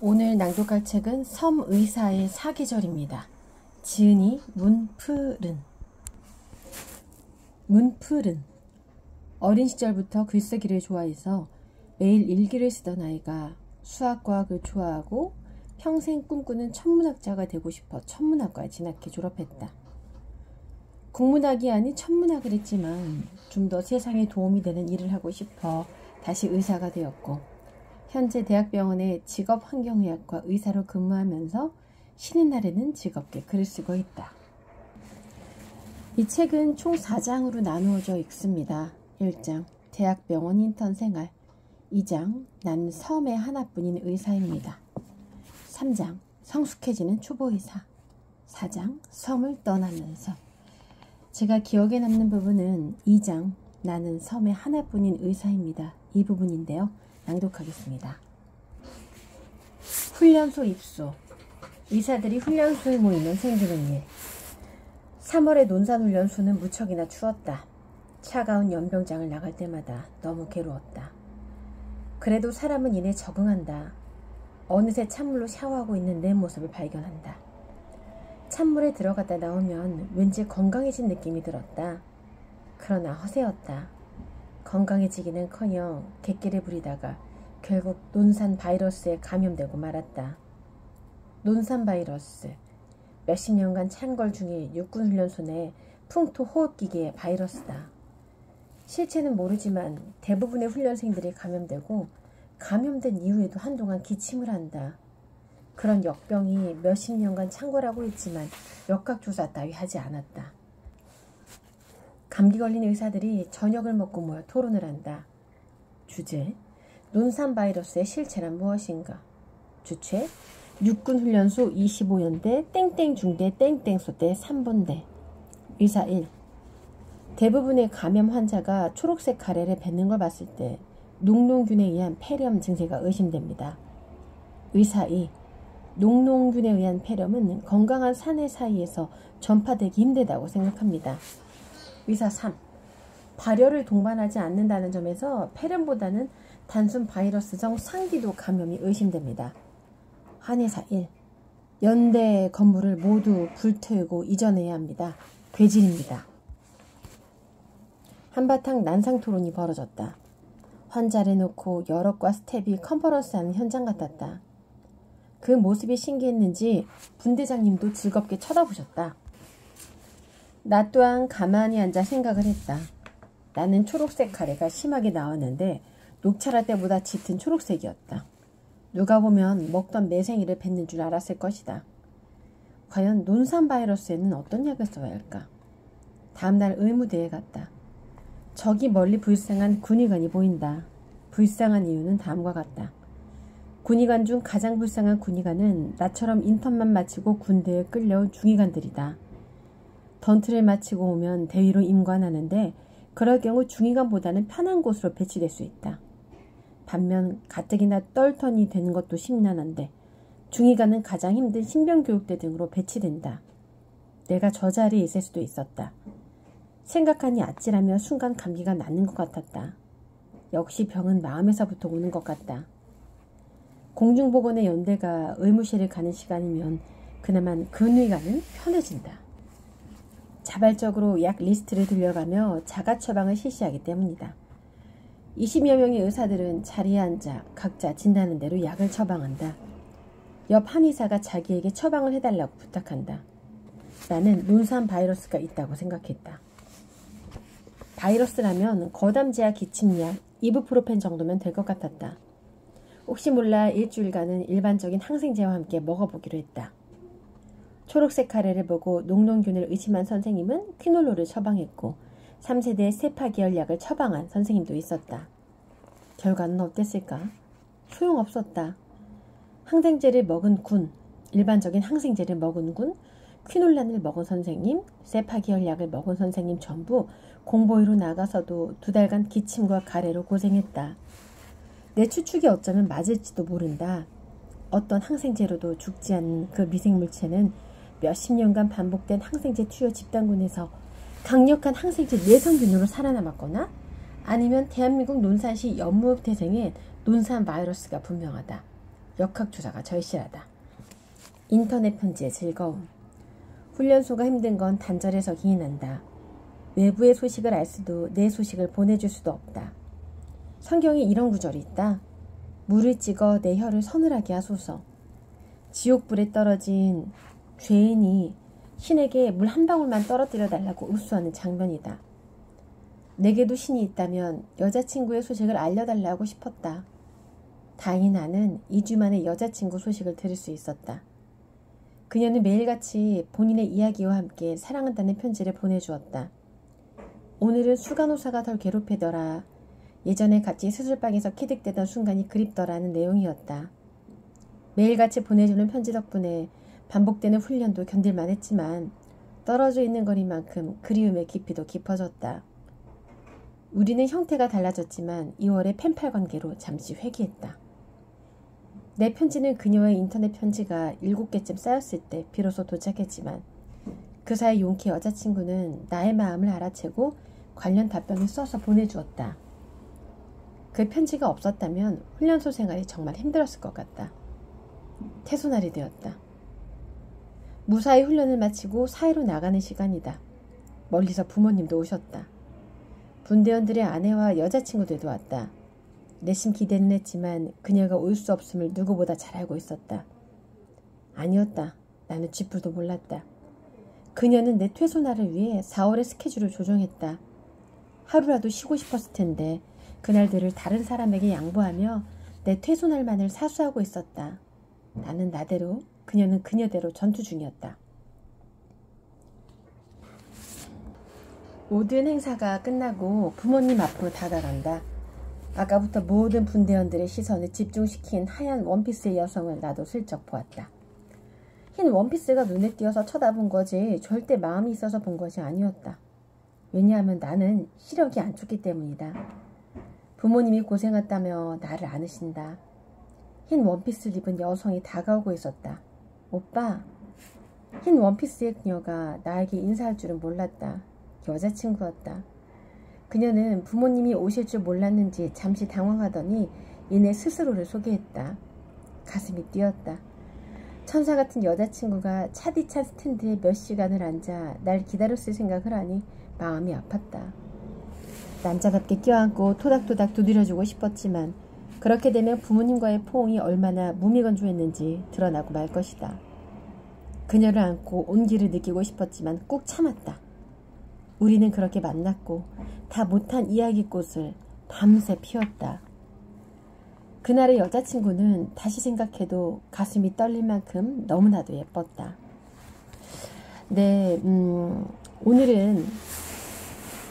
오늘 낭독할 책은 섬의사의 사계절입니다. 지은이 문푸른. 문푸른. 어린 시절부터 글쓰기를 좋아해서 매일 일기를 쓰던 아이가 수학과학을 좋아하고 평생 꿈꾸는 천문학자가 되고 싶어 천문학과에 진학해 졸업했다. 국문학이 아닌 천문학을 했지만 좀 더 세상에 도움이 되는 일을 하고 싶어 다시 의사가 되었고, 현재 대학병원의 직업환경의학과 의사로 근무하면서 쉬는 날에는 즐겁게 글을 쓰고 있다. 이 책은 총 4장으로 나누어져 있습니다. 1장 대학병원 인턴 생활, 2장 난 섬의 하나뿐인 의사입니다. 3장 성숙해지는 초보의사, 4장 섬을 떠나면서. 제가 기억에 남는 부분은 2장 나는 섬의 하나뿐인 의사입니다. 이 부분인데요. 낭독하겠습니다. 훈련소 입소. 의사들이 훈련소에 모이면 생기는 일. 3월의 논산훈련소는 무척이나 추웠다. 차가운 연병장을 나갈 때마다 너무 괴로웠다. 그래도 사람은 이내 적응한다. 어느새 찬물로 샤워하고 있는 내 모습을 발견한다. 찬물에 들어갔다 나오면 왠지 건강해진 느낌이 들었다. 그러나 허세였다. 건강해지기는커녕 객기를 부리다가 결국 논산 바이러스에 감염되고 말았다. 논산 바이러스. 몇십 년간 찬걸 중에 육군훈련소 내 풍토 호흡기계의 바이러스다. 실체는 모르지만 대부분의 훈련생들이 감염되고 감염된 이후에도 한동안 기침을 한다. 그런 역병이 몇십 년간 창궐하고 있지만 역학조사 따위 하지 않았다. 감기 걸린 의사들이 저녁을 먹고 모여 토론을 한다. 주제: 논산 바이러스의 실체란 무엇인가. 주체: 육군훈련소 25연대 땡땡중대 땡땡소대 3분대. 의사 1. 대부분의 감염 환자가 초록색 가래를 뱉는 걸 봤을 때 녹농균에 의한 폐렴 증세가 의심됩니다. 의사 2. 녹농균에 의한 폐렴은 건강한 사내 사이에서 전파되기 힘들다고 생각합니다. 의사 3. 발열을 동반하지 않는다는 점에서 폐렴보다는 단순 바이러스성 상기도 감염이 의심됩니다. 한의사 1. 연대 건물을 모두 불태우고 이전해야 합니다. 괴질입니다. 한바탕 난상 토론이 벌어졌다. 환자를 놓고 여러 과 스텝이 컨퍼런스하는 현장 같았다. 그 모습이 신기했는지 분대장님도 즐겁게 쳐다보셨다. 나 또한 가만히 앉아 생각을 했다. 나는 초록색 가래가 심하게 나왔는데 녹차라 때보다 짙은 초록색이었다. 누가 보면 먹던 매생이를 뱉는 줄 알았을 것이다. 과연 논산 바이러스에는 어떤 약을 써야 할까? 다음날 의무대에 갔다. 저기 멀리 불쌍한 군의관이 보인다. 불쌍한 이유는 다음과 같다. 군의관 중 가장 불쌍한 군의관은 나처럼 인턴만 마치고 군대에 끌려온 중의관들이다. 던트를 마치고 오면 대위로 임관하는데 그럴 경우 중의관보다는 편한 곳으로 배치될 수 있다. 반면 가뜩이나 떨턴이 되는 것도 심란한데 중의관은 가장 힘든 신병교육대 등으로 배치된다. 내가 저 자리에 있을 수도 있었다. 생각하니 아찔하며 순간 감기가 나는 것 같았다. 역시 병은 마음에서부터 오는 것 같다. 공중보건의 연대가 의무실을 가는 시간이면 그나마 근의관은 편해진다. 자발적으로 약 리스트를 들려가며 자가 처방을 실시하기 때문이다. 20여 명의 의사들은 자리에 앉아 각자 진단한 대로 약을 처방한다. 옆 한의사가 자기에게 처방을 해달라고 부탁한다. 나는 논산 바이러스가 있다고 생각했다. 바이러스라면 거담제약 기침약, 이브프로펜 정도면 될 것 같았다. 혹시 몰라 일주일간은 일반적인 항생제와 함께 먹어보기로 했다. 초록색 가래를 보고 녹농균을 의심한 선생님은 퀴놀로를 처방했고 3세대 세파계열 약을 처방한 선생님도 있었다. 결과는 어땠을까? 소용없었다. 항생제를 먹은 군, 일반적인 항생제를 먹은 군, 퀴놀란을 먹은 선생님, 세파계열 약을 먹은 선생님 전부 공보위로 나가서도 2달간 기침과 가래로 고생했다. 내 추측이 어쩌면 맞을지도 모른다. 어떤 항생제로도 죽지 않는 그 미생물체는 몇십 년간 반복된 항생제 투여 집단군에서 강력한 항생제 내성균으로 살아남았거나 아니면 대한민국 논산시 연무읍 태생의 논산 바이러스가 분명하다. 역학조사가 절실하다. 인터넷 편지의 즐거움. 훈련소가 힘든 건 단절해서 기이 난다. 외부의 소식을 알 수도 내 소식을 보내줄 수도 없다. 성경에 이런 구절이 있다. 물을 찍어 내 혀를 서늘하게 하소서. 지옥불에 떨어진 죄인이 신에게 물 한 방울만 떨어뜨려 달라고 읍수하는 장면이다. 내게도 신이 있다면 여자친구의 소식을 알려달라고 싶었다. 다행히 나는 2주 만에 여자친구 소식을 들을 수 있었다. 그녀는 매일같이 본인의 이야기와 함께 사랑한다는 편지를 보내주었다. 오늘은 수간호사가 덜 괴롭히더라. 예전에 같이 수술방에서 키득대던 순간이 그립더라는 내용이었다. 매일같이 보내주는 편지 덕분에 반복되는 훈련도 견딜만 했지만 떨어져 있는 거리만큼 그리움의 깊이도 깊어졌다. 우리는 형태가 달라졌지만 2월의 펜팔 관계로 잠시 회귀했다. 내 편지는 그녀의 인터넷 편지가 7개쯤 쌓였을 때 비로소 도착했지만 그 사이 용케 여자친구는 나의 마음을 알아채고 관련 답변을 써서 보내주었다. 그 편지가 없었다면 훈련소 생활이 정말 힘들었을 것 같다. 퇴소날이 되었다. 무사히 훈련을 마치고 사회로 나가는 시간이다. 멀리서 부모님도 오셨다. 분대원들의 아내와 여자친구들도 왔다. 내심 기대는 했지만 그녀가 올 수 없음을 누구보다 잘 알고 있었다. 아니었다. 나는 쥐뿔도 몰랐다. 그녀는 내 퇴소날을 위해 4월의 스케줄을 조정했다. 하루라도 쉬고 싶었을 텐데 그날들을 다른 사람에게 양보하며 내 퇴소날만을 사수하고 있었다. 나는 나대로, 그녀는 그녀대로 전투 중이었다. 모든 행사가 끝나고 부모님 앞으로 다가간다. 아까부터 모든 분대원들의 시선을 집중시킨 하얀 원피스의 여성을 나도 슬쩍 보았다. 흰 원피스가 눈에 띄어서 쳐다본 거지 절대 마음이 있어서 본 것이 아니었다. 왜냐하면 나는 시력이 안 좋기 때문이다. 부모님이 고생했다며 나를 안으신다. 흰 원피스를 입은 여성이 다가오고 있었다. 오빠, 흰 원피스의 그녀가 나에게 인사할 줄은 몰랐다. 여자친구였다. 그녀는 부모님이 오실 줄 몰랐는지 잠시 당황하더니 이내 스스로를 소개했다. 가슴이 뛰었다. 천사 같은 여자친구가 차디찬 스탠드에 몇 시간을 앉아 날 기다렸을 생각을 하니 마음이 아팠다. 남자답게 껴안고 토닥토닥 두드려주고 싶었지만 그렇게 되면 부모님과의 포옹이 얼마나 무미건조했는지 드러나고 말 것이다. 그녀를 안고 온기를 느끼고 싶었지만 꾹 참았다. 우리는 그렇게 만났고 다 못한 이야기꽃을 밤새 피웠다. 그날의 여자친구는 다시 생각해도 가슴이 떨릴 만큼 너무나도 예뻤다. 네, 오늘은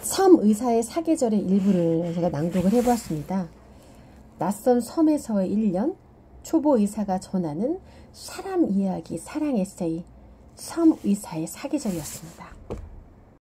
섬 의사의 사계절의 일부를 제가 낭독을 해보았습니다. 낯선 섬에서의 1년, 초보 의사가 전하는 사람 이야기, 사랑 에세이, 섬 의사의 사계절이었습니다.